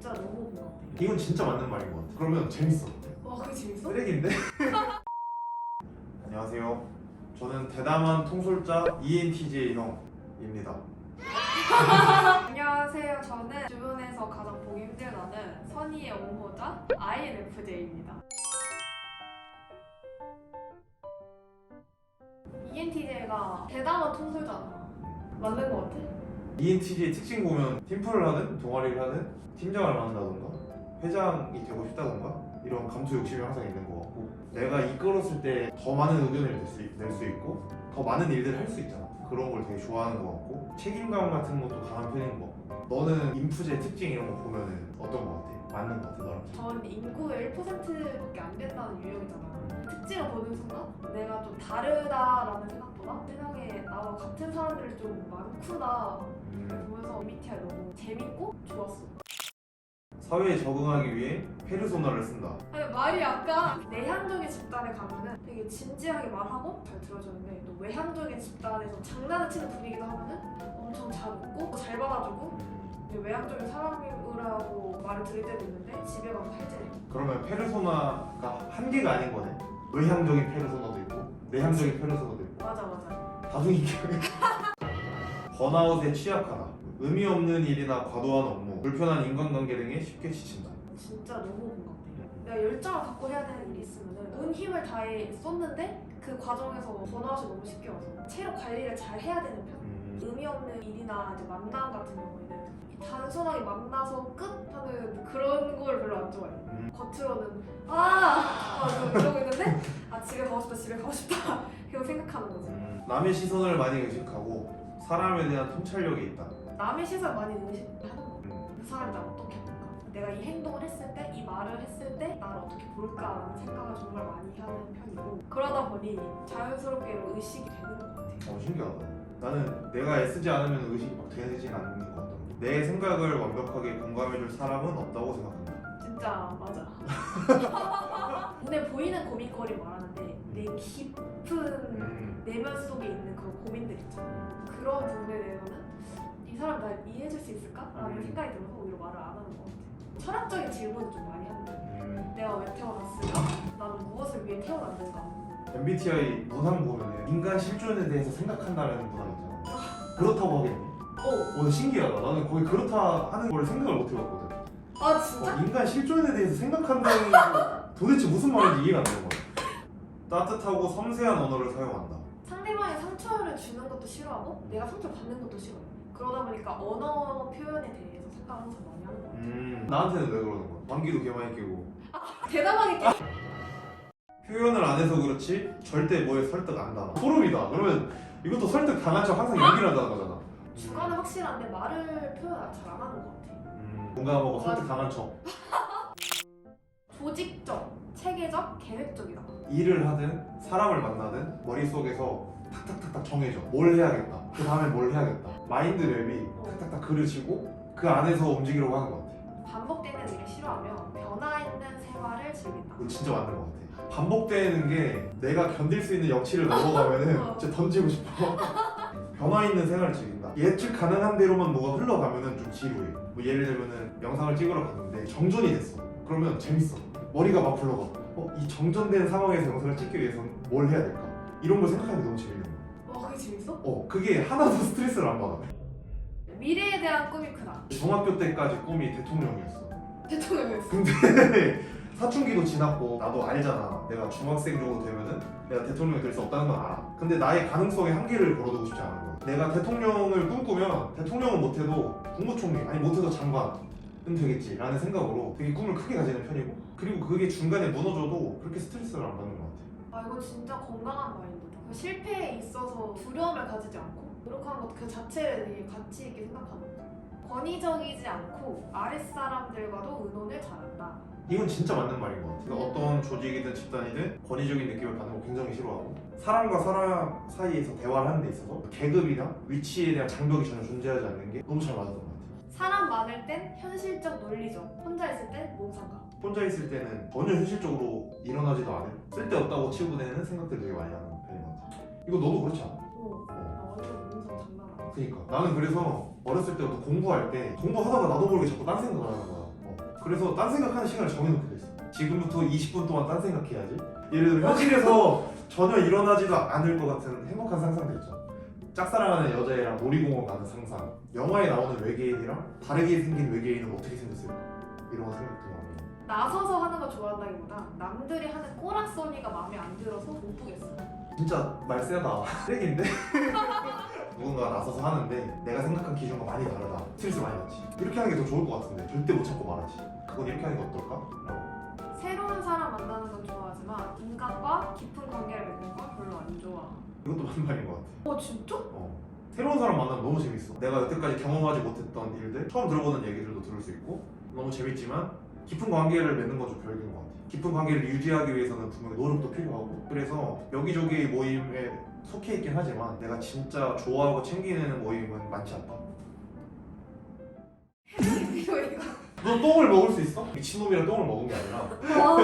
진짜 너무 공감돼. 이건 진짜 맞는 말인 것 같아. 그러면 재밌어. 와, 그게 재밌어? 쓰레기인데? 안녕하세요. 저는 대담한 통솔자 ENTJ 형입니다. 안녕하세요. 저는 주변에서 가장 보기 힘들다는 선의의 옹호자 INFJ입니다. ENTJ가 대담한 통솔자잖아. 맞는 것 같아? ENTJ 특징 보면 팀플을 하든 동아리를 하든 팀장을 맡는다던가 회장이 되고 싶다던가 이런 감투 욕심이 항상 있는 것 같고, 내가 이끌었을 때 더 많은 의견을 낼 수 있고 더 많은 일들을 할 수 있잖아. 그런 걸 되게 좋아하는 것 같고 책임감 같은 것도 강한 편인 것 같고. 너는 인프제 특징 이런 거 보면은 어떤 것 같아? 맞는 것 같아 너랑? 전 인구의 1%밖에 안 된다는 유형이잖아. 특징을 보는 순간 내가 좀 다르다라는 생각보다 세상에 나와 같은 사람들이 좀 많구나 보면서 MBTI 너무 재밌고 좋았어. 사회에 적응하기 위해 페르소나를 쓴다. 아니, 말이 약간 내향적인 집단에 가면은 되게 진지하게 말하고 잘 들어주는데, 또 외향적인 집단에서 장난을 치는 분위기도 하면은 엄청 잘 웃고 잘 받아주고, 외향적인 사람이라고 말을 들을 때도 있는데 집에 가서 탈제해. 그러면 페르소나가 한 개가 아닌 거네. 외향적인 페르소나도 있고 내향적인 페르소나도 있고 맞아. 다중인격이. 번아웃에 취약하다. 의미 없는 일이나 과도한 업무, 불편한 인간관계 등에 쉽게 지친다. 진짜 너무 공감돼. 내가 열정을 갖고 해야 되는 일이 있으면은 온 힘을 다해 썼는데 그 과정에서 번아웃이 너무 쉽게 와서 체력 관리를 잘 해야 되는 편. 의미 없는 일이나 이제 만남 같은 경우에는 단순하게 만나서 끝 하는 그런 걸 별로 안 좋아해. 겉으로는 이러고 있는데 집에 가고 싶다 이거 생각하는 거지. 남의 시선을 많이 의식하고 사람에 대한 통찰력이 있다. 남의 시선 많이 의식하는 거. 그 사람이 나를 어떻게 볼까? 내가 이 행동을 했을 때, 이 말을 했을 때 나를 어떻게 볼까라는 생각을 정말 많이 하는 편이고, 그러다 보니 자연스럽게 의식이 되는 것 같아. 신기하다. 나는 내가 애쓰지 않으면 의식이 막 되진 않는 것 같다. 내 생각을 완벽하게 공감해줄 사람은 없다고 생각한다. 진짜 맞아. 눈에 보이는 고민거리 말하는데 내 깊은 내면 속에 있는 그런 고민들 있잖아. 그런 부분에 대해서는 이 사람 날 이해해줄 수 있을까? 라는 생각이 들어서 오히려 말을 안 하는 것 같아. 철학적인 질문을 좀 많이 하는데, 내가 왜 태어났을까? 나는 무엇을 위해 태어났는가? MBTI 문항 보면은 인간 실존에 대해서 생각한다라는 문항 있잖아. 그렇다고 하겠네. 신기하다. 나는 거의 그렇다 하는 걸 생각을 못 해봤거든. 아 진짜? 인간 실존에 대해서 생각한다는 게 도대체 무슨 말인지 이해가 안 되는 거야. 따뜻하고 섬세한 언어를 사용한다. 상대방이 상처를 주는 것도 싫어하고 내가 상처 받는 것도 싫어해. 그러다 보니까 언어 표현에 대해서 생각을 항상 많이 하는 것 같아. 나한테는 왜 그러는 거야? 방귀도 개 많이 끼고. 대담하게 표현을 안 해서 그렇지 절대 뭐에 설득 안 당하. 소름이다. 그러면 이것도 설득 당한 척 항상 연기를 한다는 거잖아. 주관은 확실한데 말을 표현 잘 안 하는 것 같아. 공감하고 설득 당한 척. 조직적, 체계적, 계획적이다. 일을 하든 사람을 만나든 머릿속에서 탁탁탁탁 정해져. 뭘 해야겠다. 그 다음에 뭘 해야겠다. 마인드맵이 탁탁탁 그려지고 그 안에서 움직이려고 하는 것 같아. 반복되는 일을 싫어하며 변화 있는 생활을 즐긴다. 그거 진짜 맞는 것 같아. 반복되는 게 내가 견딜 수 있는 영치를 넘어가면은 진짜 던지고 싶어. 변화 있는 생활을 즐긴다. 예측 가능한 대로만 뭐가 흘러가면은 좀 지루해. 뭐 예를 들면은 영상을 찍으러 갔는데 정전이 됐어. 그러면 재밌어. 머리가 막 굴러가. 이 정전된 상황에서 영상을 찍기 위해서는 뭘 해야 될까? 이런 걸 생각하는 게 너무 재밌는 거야. 그게 재밌어? 그게 하나도 스트레스를 안 받아. 미래에 대한 꿈이 크다. 중학교 때까지 꿈이 대통령이었어. 대통령이었어. 근데 사춘기도 지났고 나도 알잖아. 내가 중학생 정도 되면은 내가 대통령이 될 수 없다는 건 알아. 근데 나의 가능성의 한계를 걸어두고 싶지 않은 거야. 내가 대통령을 꿈꾸면 대통령은 못해도 국무총리, 아니 못해도 장관은 되겠지 라는 생각으로 되게 꿈을 크게 가지는 편이고, 그리고 그게 중간에 무너져도 그렇게 스트레스를 안 받는 것 같아. 이거 진짜 건강한 마인드다. 그 실패에 있어서 두려움을 가지지 않고 노력하는 것 그 자체를 되게 가치 있게 생각하는 거야. 권위적이지 않고 아랫사람들과도 의논을 잘한다. 이건 진짜 맞는 말인 것 같아. 그러니까 어떤 조직이든 집단이든 권위적인 느낌을 받는 거 굉장히 싫어하고, 사람과 사람 사이에서 대화를 하는 데 있어서 계급이나 위치에 대한 장벽이 전혀 존재하지 않는 게 너무 잘 맞았던 것 같아. 사람 많을 땐 현실적 논리적, 혼자 있을 땐 몸상가. 혼자 있을 때는 전혀 현실적으로 일어나지도 않을 쓸데없다고 치부되는 생각들 되게 많이 하는 편인 것 같아. 이거 너도 그렇지 않아? 완전 몸상 장난 아니야. 그러니까 나는 그래서 어렸을 때부터 공부할 때 공부하다가 나도 모르게 자꾸 딴 생각을 하는 거야. 그래서 딴 생각하는 시간을 정해놓게 됐어. 지금부터 20분 동안 딴 생각해야지. 예를 들어 현실에서 전혀 일어나지도 않을 것 같은 행복한 상상들 있죠. 짝사랑하는 여자애랑 놀이공원 가는 상상, 영화에 나오는 외계인이랑 다르게 생긴 외계인은 어떻게 생겼을까? 이런 거 생각도 많이. 나서서 하는 거 좋아한다기보다 남들이 하는 꼬락서니가 마음에 안 들어서 못 보겠어. 진짜 말세다. 쓰레기인데? 누군가 나서서 하는데 내가 생각한 기준과 많이 다르다. 스트레스 많이 받지. 이렇게 하는 게 더 좋을 것 같은데 절대 못 참고 말하지. 그건 이렇게 하는 게 어떨까? 라고. 새로운 사람 만나는 건 좋아하지만 인간과 깊은 관계를 맺는 건 별로 안 좋아. 이것도 맞는 말인 것 같아. 진짜? 새로운 사람 만나면 너무 재밌어. 내가 여태까지 경험하지 못했던 일들, 처음 들어보는 얘기들도 들을 수 있고 너무 재밌지만 깊은 관계를 맺는 건 좀 별개인 것 같아. 깊은 관계를 유지하기 위해서는 분명히 노력도 필요하고 그래서 여기저기 모임에 속해 있긴 하지만 내가 진짜 좋아하고 챙기는 모임은 많지 않다. 해명이 필요해 이거. 너 똥을 먹을 수 있어? 미친놈이랑 똥을 먹은 게 아니라 와.